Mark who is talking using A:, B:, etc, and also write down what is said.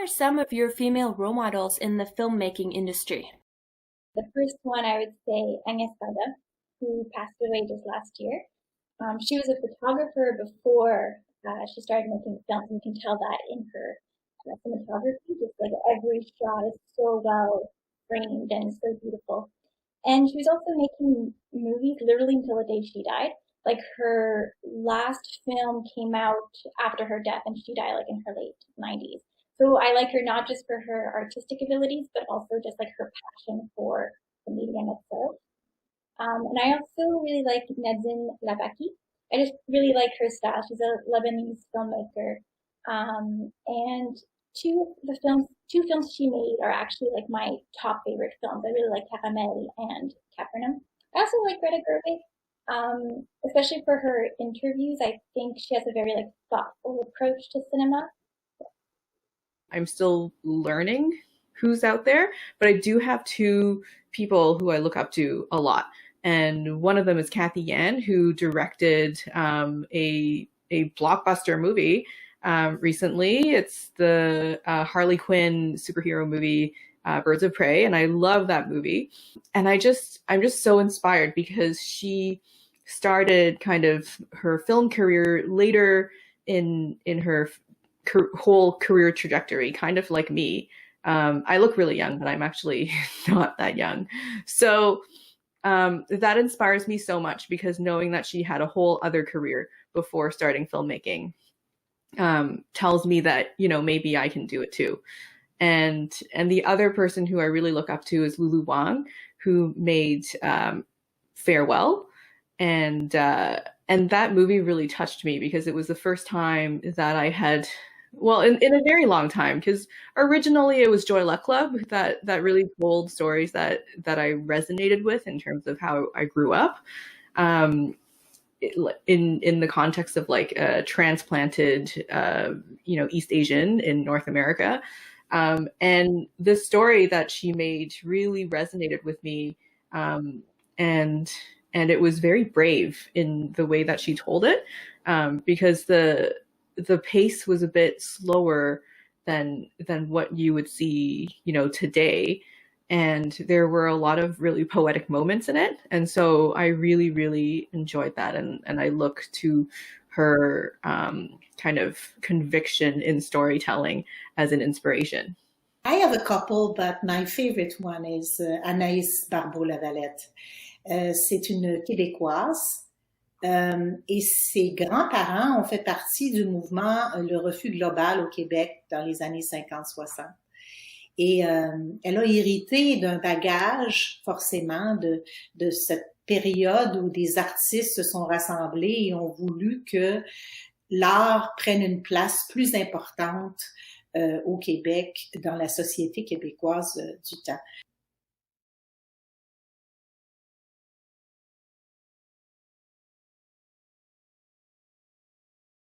A: are some of your female role models in the filmmaking industry?
B: The first one I would say Eshaya, who passed away just last year. She was a photographer before she started making films, and you can tell that in her cinematography. Just like every shot is so well framed and so beautiful. And she was also making movies literally until the day she died. Like her last film came out after her death, and she died like in her late 90s. So I like her not just for her artistic abilities, but also just like her passion for the medium itself. And I also really like Nedzin Labaki. I just really like her style. She's a Lebanese filmmaker. And two films she made are actually like my top favorite films. I really like Caramel and Capernaum. I also like Greta Gerwig, especially for her interviews. I think she has a very like thoughtful approach to cinema.
C: I'm still learning who's out there, but I do have two people who I look up to a lot. And one of them is Cathy Yan, who directed a blockbuster movie recently. It's the Harley Quinn superhero movie, Birds of Prey, and I love that movie. And I'm just so inspired because she started kind of her film career later in her whole career trajectory, kind of like me. I look really young, but I'm actually not that young. So that inspires me so much because knowing that she had a whole other career before starting filmmaking tells me that, you know, maybe I can do it too. And the other person who I really look up to is Lulu Wang, who made Farewell. And that movie really touched me because it was the first time that I had, well, in a very long time, because originally it was Joy Luck Club that really told stories that I resonated with in terms of how I grew up, in the context of like a transplanted, East Asian in North America. And the story that she made really resonated with me, and it was very brave in the way that she told it, because the pace was a bit slower than what you would see, today. And there were a lot of really poetic moments in it. And so I really, really enjoyed that. And I look to her kind of conviction in storytelling as an inspiration.
D: I have a couple, but my favorite one is Anaïs Barbeau-Lavalette. C'est une Québécoise. Et ses grands-parents ont fait partie du mouvement Le Refus global au Québec dans les années 50-60. Et elle a hérité d'un bagage, forcément, de cette période où des artistes se sont rassemblés et ont voulu que l'art prenne une place plus importante au Québec, dans la société québécoise du temps.